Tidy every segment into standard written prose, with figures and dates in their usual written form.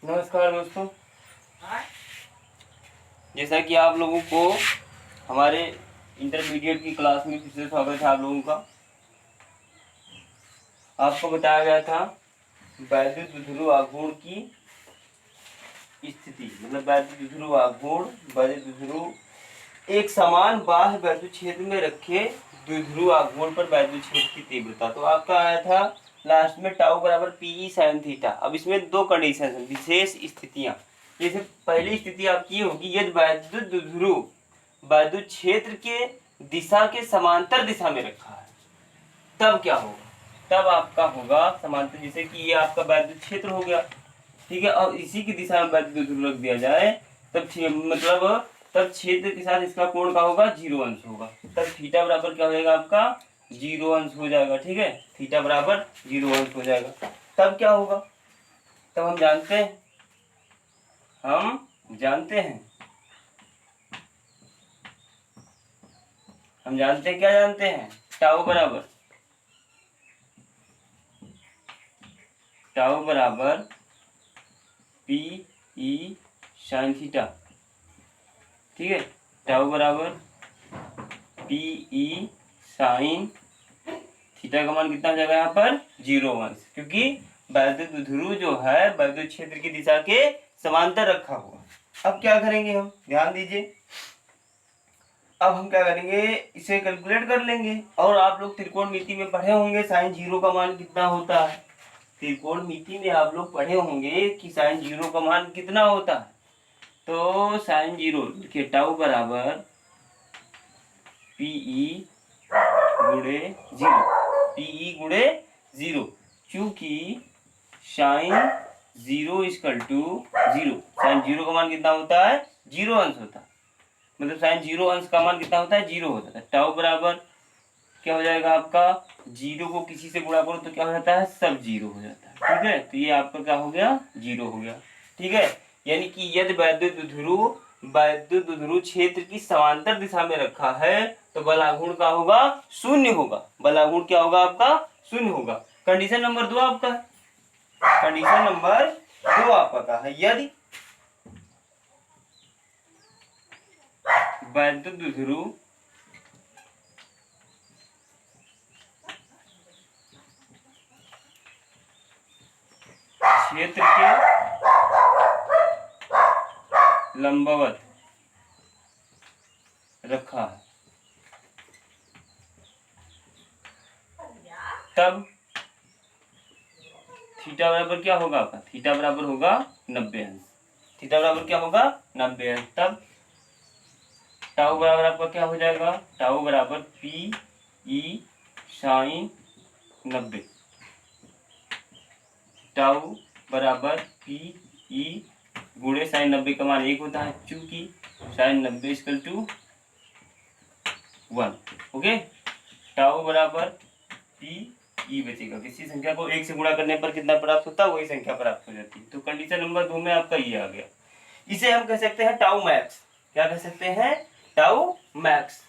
नमस्कार दोस्तों। जैसा कि आप लोगों को हमारे इंटरमीडिएट की क्लास में फिर से स्वागत है आप लोगों का। आपको बताया गया था वैद्युत ध्रुव आघूर्ण की स्थिति, मतलब वैद्युत ध्रुव आघूर्ण, वैद्युत ध्रुव एक समान बाह्य वैद्युत क्षेत्र में रखे द्विध्रुव आघूर्ण पर वैद्युत क्षेत्र की तीव्रता। तो आपका आया था लास्ट में टाउ बराबर पीई साइन थीटा। अब इसमें दो कंडीशन है, विशेष स्थितियां। जैसे पहली स्थिति आपकी होगी यदि वैद्युत ध्रुव वैद्युत क्षेत्र के दिशा के समांतर दिशा में रखा है, तब क्या होगा? तब आपका होगा समांतर, जैसे कि ये आपका वैद्युत क्षेत्र हो गया, ठीक है, और इसी की दिशा में वैद्युत ध्रुव रख दिया जाए, तब मतलब तब क्षेत्र के साथ इसका कोण का होगा 0 अंश होगा। तब थीटा बराबर क्या हो जाएगा आपका 0 अंश हो जाएगा, ठीक है, थीटा बराबर 0 अंश हो जाएगा। तब क्या होगा? तब हम जानते हैं क्या जानते हैं? टाउ बराबर पी ई साइन थीटा, ठीक है, टाउ बराबर पी ई साइन थीटा का मान कितना हो जाएगा यहाँ पर 0 अंश, क्योंकि वैद्युत ध्रुव जो है वैद्युत क्षेत्र की दिशा के समांतर रखा हुआ। अब क्या करेंगे हम, ध्यान दीजिए। अब हम क्या करेंगे, इसे कैलकुलेट कर लेंगे। और आप लोग त्रिकोणमिति में पढ़े होंगे साइन 0 का मान कितना होता है। त्रिकोणमिति में आप लोग पढ़े होंगे कि साइन 0 का मान कितना होता है। तो साइन 0 देखिए, टाउ बराबर पीई गुणे 0, पीई गुणे 0, चूंकि साइन 0 इक्वल टू 0, साइन 0 का मान कितना होता है 0 अंश होता है, मतलब साइन 0 अंश का मान कितना होता है 0 होता है। टाउ बराबर क्या हो जाएगा आपका, 0 को किसी से गुणा करो तो क्या हो जाता है, सब 0 हो जाता है, ठीक है। तो ये आपका क्या हो गया, 0 हो गया, ठीक है। यानी कि यदि वैद्युत ध्रुव क्षेत्र की समांतर दिशा में रखा है तो बलाघूर्ण का होगा 0 होगा, बलाघूर्ण क्या होगा आपका 0 होगा। कंडीशन नंबर 2 आपका है, कंडीशन नंबर 2 आपका है, यदि वैद्युत ध्रुव क्षेत्र के लंबवत रखा है, तब थीटा बराबर क्या होगा आपका, थीटा बराबर होगा 90 अंश, थीटा बराबर क्या होगा 90 अंश। तब टाउ बराबर आपका क्या हो जाएगा, टाउ बराबर पी ई साइन 90, टाउ बराबर पी ई गुणे साइन 90 का मान 1 होता है, चूंकि sign 90 equal to 1, okay. Tau बराबर पी ई बचेगा, किसी संख्या को 1 से गुणा करने पर कितना प्राप्त होता है, वही संख्या प्राप्त हो जाती है। तो कंडीशन नंबर 2 में आपका ये आ गया। इसे हम कह सकते हैं टाउ मैक्स। क्या कह सकते हैं, टाउ मैक्स,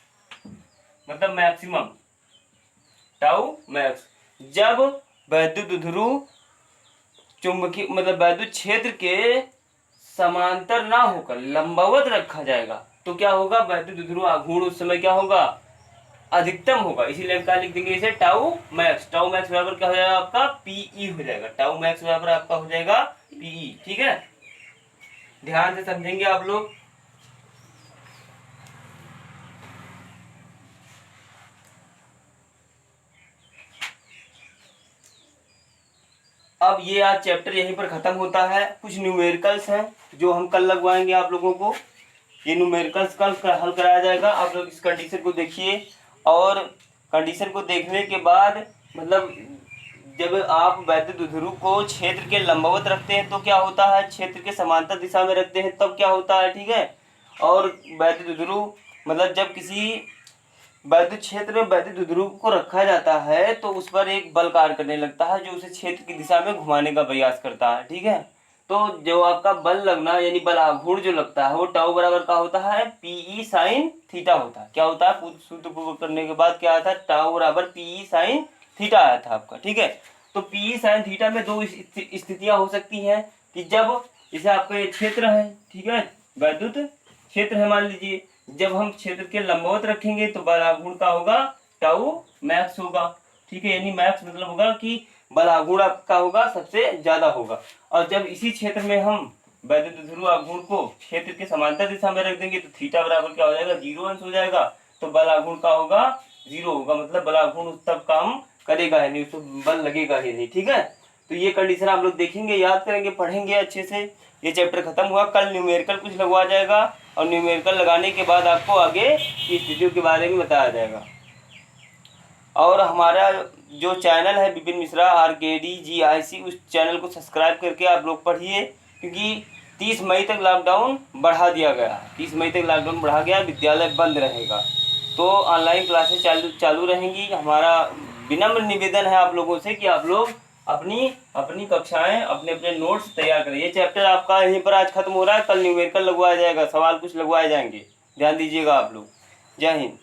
मतलब मैक्सिमम, टाउ मैक्स। जब वैद्युत ध्रुव चुंबकीय मतलब वैद्युत क्षेत्र के समांतर ना होकर लंबवत रखा जाएगा तो क्या होगा, वैद्युत ध्रुव आघूर्ण उस समय क्या होगा, अधिकतम होगा। इसीलिए हम क्या लिख देंगे इसे, टाउ मैक्स। टाउ मैक्स बराबर क्या हो जाएगा आपका पीई हो जाएगा, टाउ मैक्स बराबर आपका हो जाएगा पीई, ठीक है। ध्यान से समझेंगे आप लोग। अब ये आज चैप्टर यहीं पर खत्म होता है। कुछ न्यूमेरिकल्स हैं जो हम कल लगवाएंगे आप लोगों को। ये न्यूमेरिकल्स कल हल कराया जाएगा। आप लोग इस कंडीशन को देखिए, और कंडीशन को देखने के बाद मतलब जब आप वैद्युत ध्रुव को क्षेत्र के लंबवत रखते हैं तो क्या होता है, क्षेत्र के समांतर दिशा में रखते हैं तब क्या होता है, ठीक है। और वैद्युत ध्रुव मतलब जब किसी वैद्युत क्षेत्र में वैद्युत ध्रुव को रखा जाता है तो उस पर एक बल कार्य करने लगता है जो उसे क्षेत्र की दिशा में घुमाने का प्रयास करता है, ठीक है। तो जो आपका बल लगना यानी बल आघूर्ण जो लगता है वो टाउ बराबर का होता है पीई साइन थीटा होता है। क्या होता है, सूत्र पूर्ण करने के बाद क्या आया था, टाउ बराबर पीई साइन थीटा आया था आपका, ठीक है। तो पीई साइन थीटा में दो स्थितियां हो सकती हैं कि जब जैसे आपका ये क्षेत्र है, ठीक है, वैद्युत क्षेत्र है मान लीजिए। जब हम क्षेत्र के लंबवत रखेंगे तो बल आघूर्ण का होगा टाउ मैक्स होगा, ठीक है, यानी मैक्स मतलब होगा कि बल आघूर्ण आपका होगा सबसे ज्यादा होगा। और जब इसी क्षेत्र में हम वैद्युत ध्रुव आघूर्ण को क्षेत्र के समांतर दिशा में रख देंगे तो थीटा बराबर क्या हो जाएगा, 0 अंश हो जाएगा। तो बल आघूर्ण का होगा 0 होगा, मतलब बल आघूर्ण उस तब काम करेगा है नहीं, उसको बल लगेगा ही नहीं, ठीक है। तो ये कंडीशन आप लोग देखेंगे, याद करेंगे, पढ़ेंगे अच्छे से। ये चैप्टर खत्म हुआ, कल न्यूमेरिकल कुछ लगवा जाएगा और न्यूमेरिकल लगाने के बाद आपको आगे की स्थितियों के बारे में बताया जाएगा। और हमारा जो चैनल है विपिन मिश्रा RKD उस चैनल को सब्सक्राइब करके आप लोग पढ़िए, क्योंकि 30 मई तक लॉकडाउन बढ़ा दिया गया, 30 मई तक लॉकडाउन बढ़ा गया, विद्यालय बंद रहेगा, तो ऑनलाइन क्लासेस चालू रहेंगी। हमारा विनम्र निवेदन है आप लोगों से कि आप लोग अपनी अपनी कक्षाएं अपने अपने नोट्स तैयार करें। ये चैप्टर आपका यहीं पर आज खत्म हो रहा है, कल न्यूमेरिकल लगवाया जाएगा, सवाल कुछ लगवाए जाएंगे, ध्यान दीजिएगा आप लोग। जय हिंद।